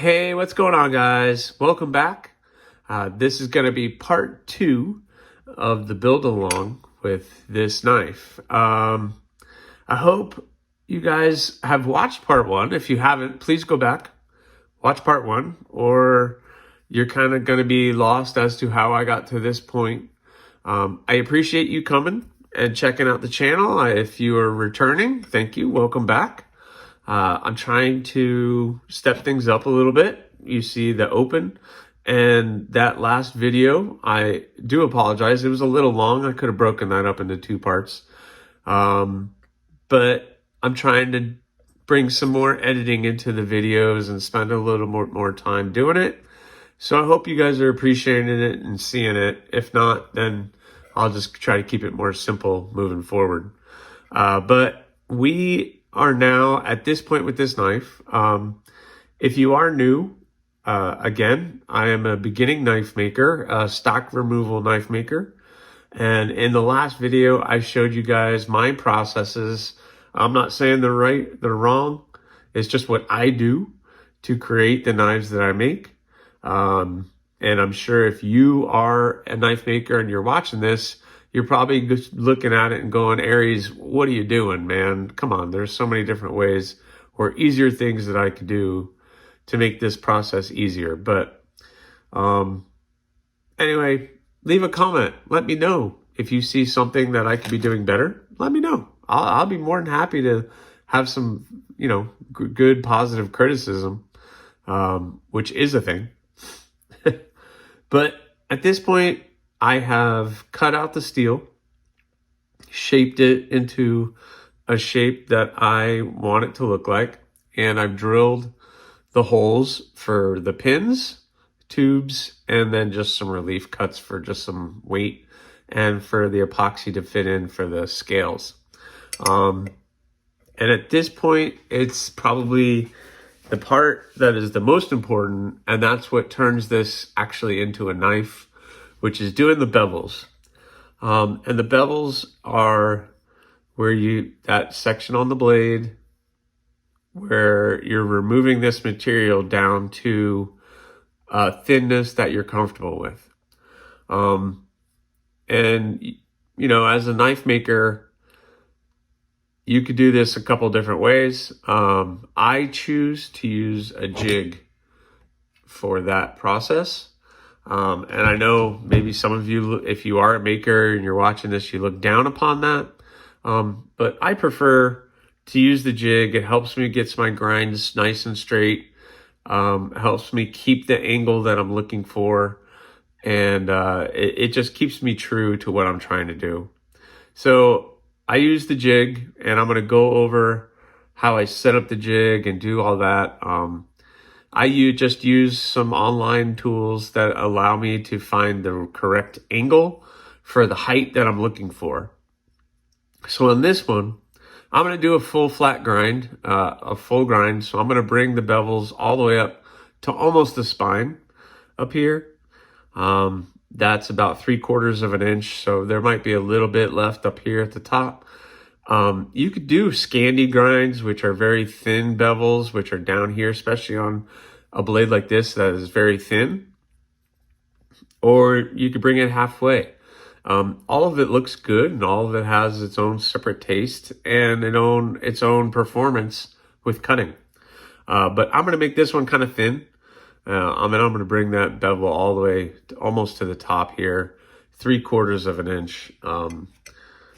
Hey, what's going on, guys? Welcome back. This is going to be part 2 of the build along with this knife. I hope you guys have watched part 1. If you haven't, please go back, watch part 1, or you're kind of going to be lost as to how I got to this point. I appreciate you coming and checking out the channel. If you are returning, thank you. Welcome back. I'm trying to step things up a little bit. You see the open, and that last video, I do apologize. It was a little long. I could have broken that up into 2 parts. But I'm trying to bring some more editing into the videos and spend a little more time doing it. So I hope you guys are appreciating it and seeing it. If not, then I'll just try to keep it more simple moving forward. But we are now at this point with this knife. If you are new, again, I am a beginning knife maker, a stock removal knife maker. And in the last video, I showed you guys my processes. I'm not saying they're right, they're wrong. It's just what I do to create the knives that I make. And I'm sure if you are a knife maker and you're watching this, you're probably just looking at it and going, Aries, what are you doing, man? Come on, there's so many different ways or easier things that I could do to make this process easier. But anyway, leave a comment. Let me know if you see something that I could be doing better. Let me know. I'll be more than happy to have some, good positive criticism, which is a thing. But at this point, I have cut out the steel, shaped it into a shape that I want it to look like, and I've drilled the holes for the pins, tubes, and then just some relief cuts for just some weight and for the epoxy to fit in for the scales. And at this point, it's probably the part that is the most important, and that's what turns this actually into a knife, which is doing the bevels. And the bevels are where that section on the blade, where you're removing this material down to thinness that you're comfortable with. And, as a knife maker, you could do this a couple different ways. I choose to use a jig for that process. And I know maybe some of you, if you are a maker and you're watching this, you look down upon that. But I prefer to use the jig. It helps me get my grinds nice and straight. Helps me keep the angle that I'm looking for. And it just keeps me true to what I'm trying to do. So I use the jig, and I'm going to go over how I set up the jig and do all that. I just use some online tools that allow me to find the correct angle for the height that I'm looking for. So on this one, I'm going to do a full flat grind, a full grind. So I'm going to bring the bevels all the way up to almost the spine up here. That's about 3/4 of an inch. So there might be a little bit left up here at the top. You could do Scandi grinds, which are very thin bevels, which are down here, especially on a blade like this that is very thin. Or you could bring it halfway. All of it looks good, and all of it has its own separate taste and its own performance with cutting. But I'm going to make this one kind of thin. I'm going to bring that bevel all the way almost to the top here, 3/4 of an inch.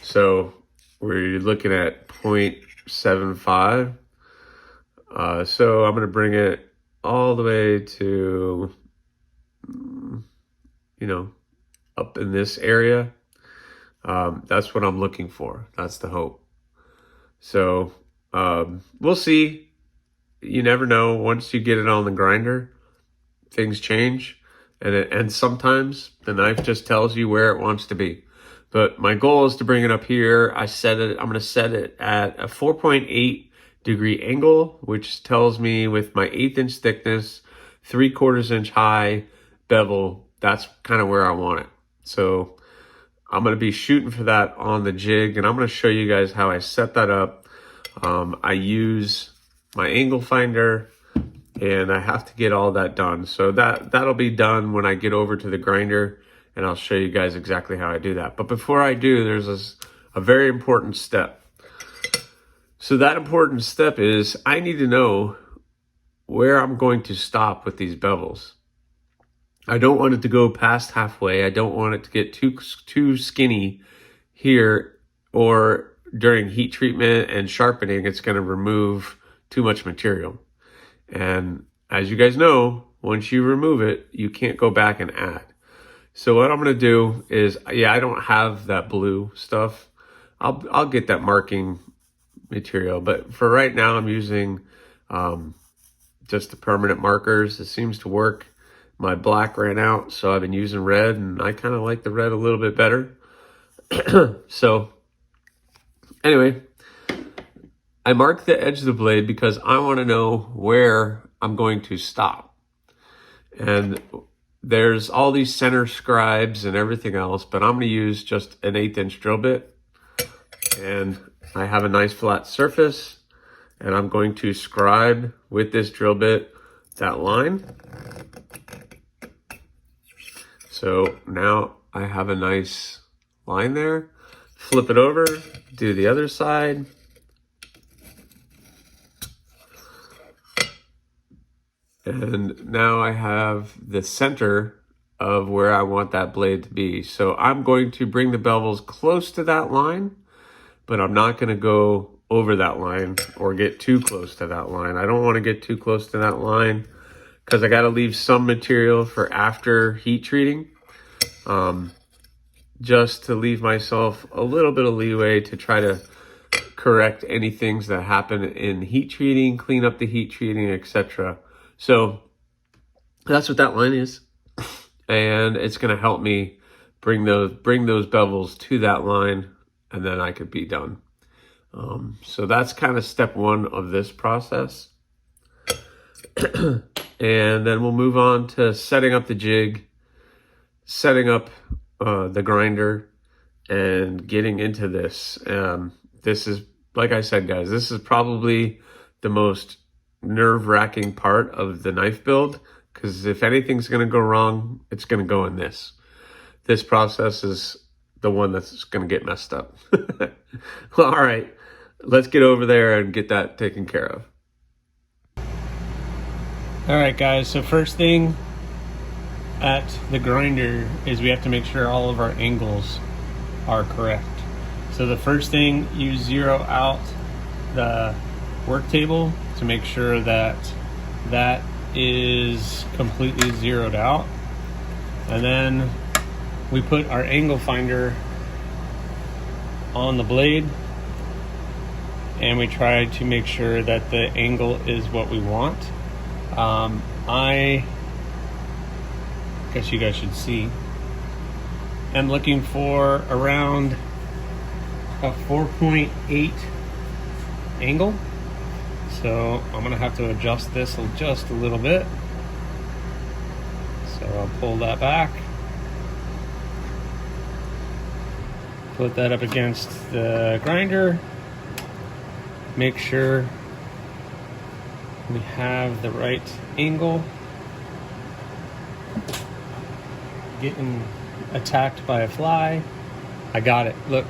So we're looking at 0.75. So I'm going to bring it all the way to, up in this area. That's what I'm looking for. That's the hope. So we'll see. You never know. Once you get it on the grinder, things change. And sometimes the knife just tells you where it wants to be. But my goal is to bring it up here. I'm going to set it at a 4.8 degree angle, which tells me with my 1/8 inch thickness, 3/4 inch high bevel, that's kind of where I want it. So I'm going to be shooting for that on the jig, and I'm going to show you guys how I set that up. I use my angle finder and I have to get all that done. So that'll be done when I get over to the grinder, and I'll show you guys exactly how I do that. But before I do, there's a very important step. So that important step is I need to know where I'm going to stop with these bevels. I don't want it to go past halfway. I don't want it to get too skinny here, or during heat treatment and sharpening, it's going to remove too much material. And as you guys know, once you remove it, you can't go back and add. So what I'm going to do is, yeah, I don't have that blue stuff. I'll get that marking material, but for right now, I'm using just the permanent markers. It seems to work. My black ran out, so I've been using red, and I kind of like the red a little bit better. So anyway, I mark the edge of the blade because I want to know where I'm going to stop. And there's all these center scribes and everything else, but I'm going to use just an 1/8 inch drill bit. And I have a nice flat surface, and I'm going to scribe with this drill bit that line. So now I have a nice line there. Flip it over, do the other side. And now I have the center of where I want that blade to be. So I'm going to bring the bevels close to that line, but I'm not going to go over that line or get too close to that line. I don't want to get too close to that line because I got to leave some material for after heat treating, just to leave myself a little bit of leeway to try to correct any things that happen in heat treating, clean up the heat treating, etc. So that's what that line is, and it's going to help me bring those bevels to that line, and then I could be done. So that's kind of step one of this process. And then we'll move on to setting up the jig, setting up the grinder, and getting into this. This is, like I said, guys, this is probably the most nerve-wracking part of the knife build, because if anything's going to go wrong, it's going to go in this. This process is the one that's going to get messed up. Well, all right, let's get over there and get that taken care of. All right, guys, so first thing at the grinder is we have to make sure all of our angles are correct. So the first thing, you zero out the work table to make sure that that is completely zeroed out. And then we put our angle finder on the blade, and we try to make sure that the angle is what we want. I guess you guys should see, I'm looking for around a 4.8 angle. So I'm gonna have to adjust this just a little bit. So I'll pull that back, put that up against the grinder, make sure we have the right angle. Getting attacked by a fly. I got it. Look,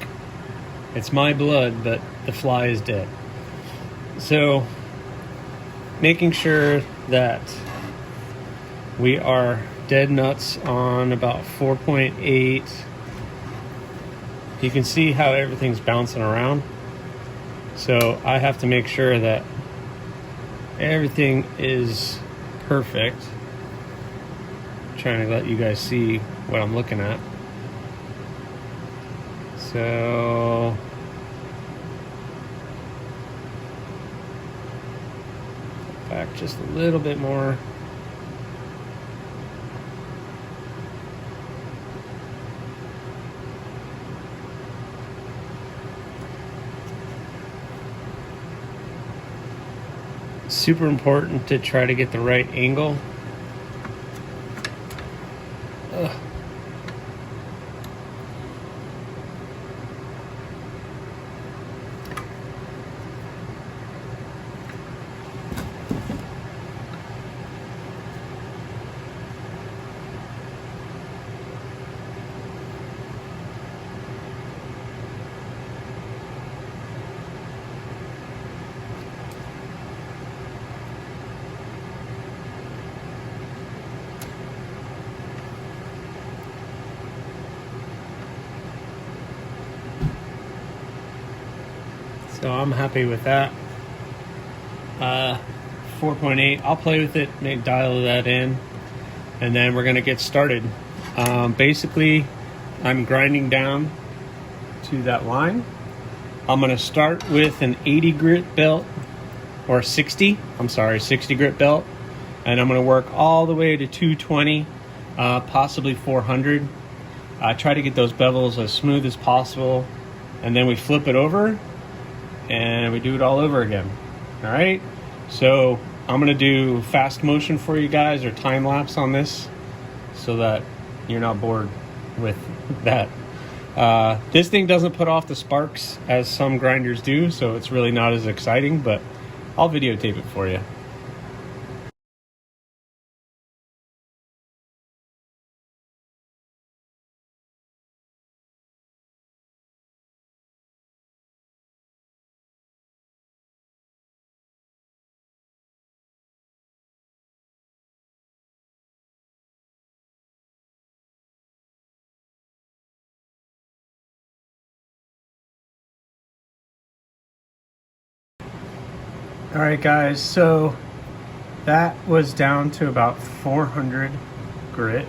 it's my blood, but the fly is dead. So making sure that we are dead nuts on about 4.8. You can see how everything's bouncing around. So I have to make sure that everything is perfect. I'm trying to let you guys see what I'm looking at. So back just a little bit more. Super important to try to get the right angle. So I'm happy with that. 4.8, I'll play with it, maybe dial that in, and then we're gonna get started. Basically, I'm grinding down to that line. I'm gonna start with an 80 grit belt, or 60 grit belt, and I'm gonna work all the way to 220, possibly 400. Try to get those bevels as smooth as possible, and then we flip it over and we do it all over again. All right, so I'm gonna do fast motion for you guys, or time lapse on this, so that you're not bored with that. This thing doesn't put off the sparks as some grinders do, so it's really not as exciting, but I'll videotape it for you. All right, guys, so that was down to about 400 grit.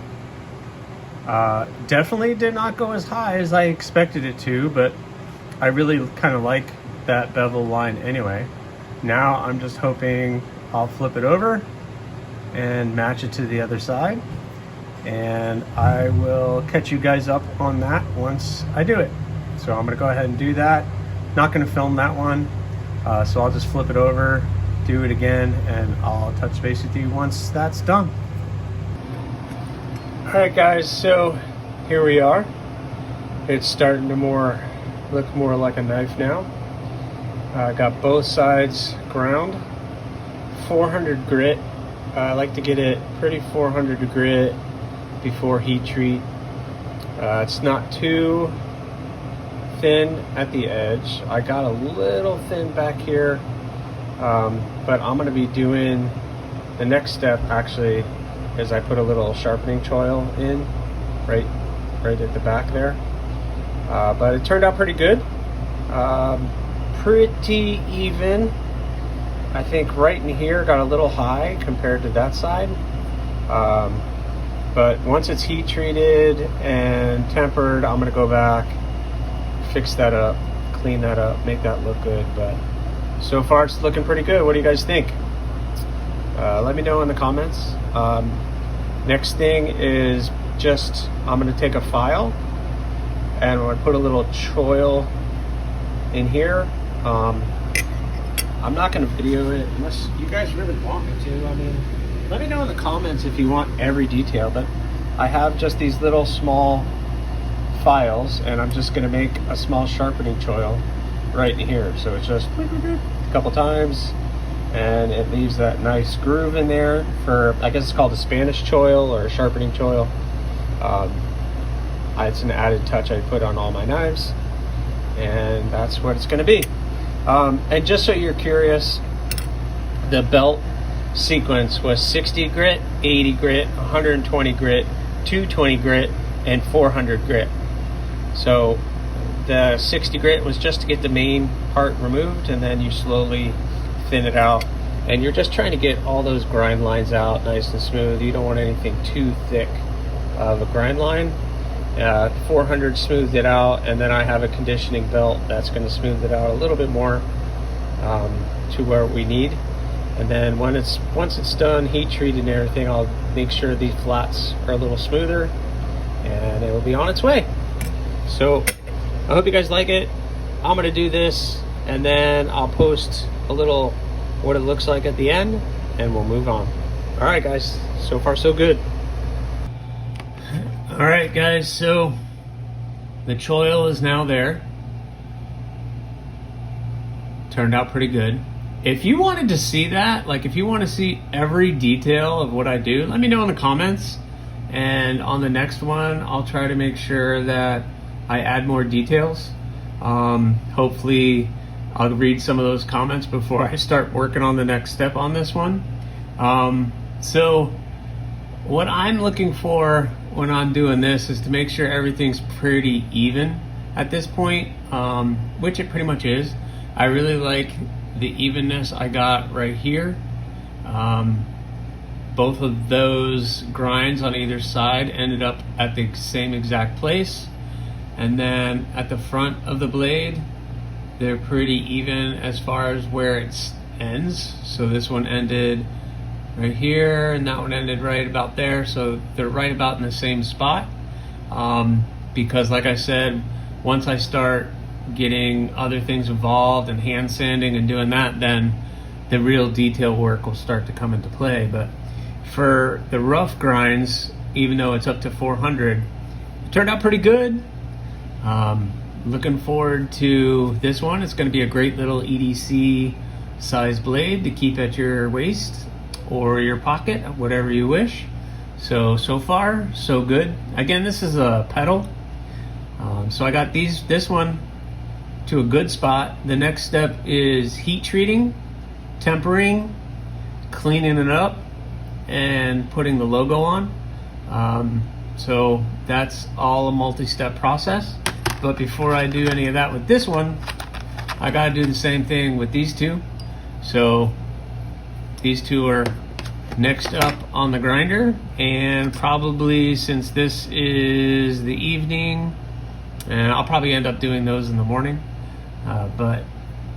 Definitely did not go as high as I expected it to, but I really kind of like that bevel line anyway. Now I'm just hoping I'll flip it over and match it to the other side, and I will catch you guys up on that once I do it. So I'm gonna go ahead and do that. Not gonna film that one. So I'll just flip it over, do it again, and I'll touch base with you once that's done. All right, guys, so here we are. It's starting to look more like a knife now. Got both sides ground. 400 grit. I like to get it pretty 400 grit before heat treat. It's not too thin at the edge. I got a little thin back here, but I'm going to be doing the next step actually is I put a little sharpening choil in right at the back there, but it turned out pretty good, pretty even. I think right in here got a little high compared to that side, but once it's heat treated and tempered, I'm going to go back, fix that up, clean that up, make that look good. But so far it's looking pretty good. What do you guys think? Let me know in the comments. Next thing is just I'm going to take a file and I'm going to put a little choil in here. I'm not going to video it unless you guys really want me to. I mean, let me know in the comments if you want every detail, but I have just these little small files, and I'm just going to make a small sharpening choil right in here. So it's just a couple times, and it leaves that nice groove in there for, I guess it's called a Spanish choil or a sharpening choil. It's an added touch I put on all my knives, and that's what it's going to be. And just so you're curious, the belt sequence was 60 grit, 80 grit, 120 grit, 220 grit, and 400 grit. So the 60 grit was just to get the main part removed, and then you slowly thin it out, and you're just trying to get all those grind lines out nice and smooth. You don't want anything too thick of a grind line. 400 smoothed it out, and then I have a conditioning belt that's going to smooth it out a little bit more to where we need. And then once it's done, heat treated and everything, I'll make sure these flats are a little smoother, and it will be on its way. So I hope you guys like it. I'm going to do this, and then I'll post a little what it looks like at the end, and we'll move on. All right, guys, so far so good. All right, guys, so the choil is now there. Turned out pretty good. If you wanted to see that, like if you want to see every detail of what I do, let me know in the comments, and on the next one I'll try to make sure that I add more details. Hopefully I'll read some of those comments before I start working on the next step on this one. So what I'm looking for when I'm doing this is to make sure everything's pretty even at this point, which it pretty much is. I really like the evenness I got right here. Both of those grinds on either side ended up at the same exact place. And then at the front of the blade, they're pretty even as far as where it ends. So this one ended right here, and that one ended right about there. So they're right about in the same spot. Because like I said, once I start getting other things involved and hand sanding and doing that, then the real detail work will start to come into play. But for the rough grinds, even though it's up to 400, it turned out pretty good. Looking forward to this one. It's going to be a great little EDC size blade to keep at your waist or your pocket, whatever you wish. So far, so good. Again, this is a pedal. So I got this one to a good spot. The next step is heat treating, tempering, cleaning it up, and putting the logo on. So that's all a multi-step process. But before I do any of that with this one, I gotta do the same thing with these two. So these two are next up on the grinder, and probably since this is the evening, and I'll probably end up doing those in the morning, but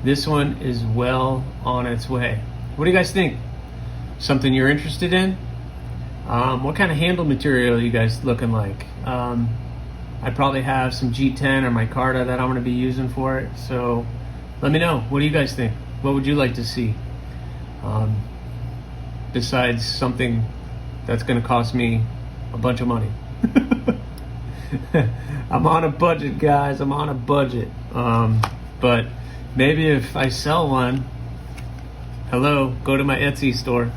this one is well on its way. What do you guys think? Something you're interested in? What kind of handle material are you guys looking like? I probably have some G10 or micarta that I'm going to be using for it. So let me know. What do you guys think? What would you like to see? Besides something that's going to cost me a bunch of money. I'm on a budget, guys. I'm on a budget. But maybe if I sell one, hello, go to my Etsy store.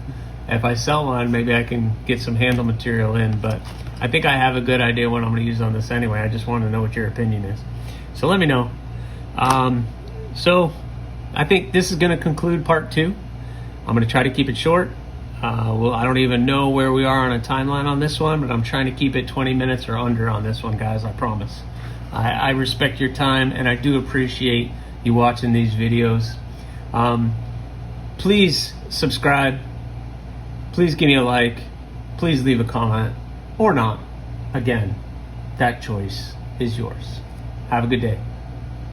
If I sell one, maybe I can get some handle material in. But I think I have a good idea what I'm going to use on this anyway. I just want to know what your opinion is. So let me know. So I think this is going to conclude part 2. I'm going to try to keep it short. Well, I don't even know where we are on a timeline on this one, but I'm trying to keep it 20 minutes or under on this one, guys. I promise. I respect your time, and I do appreciate you watching these videos. Please subscribe. Please give me a like. Please leave a comment. Or not. Again, that choice is yours. Have a good day.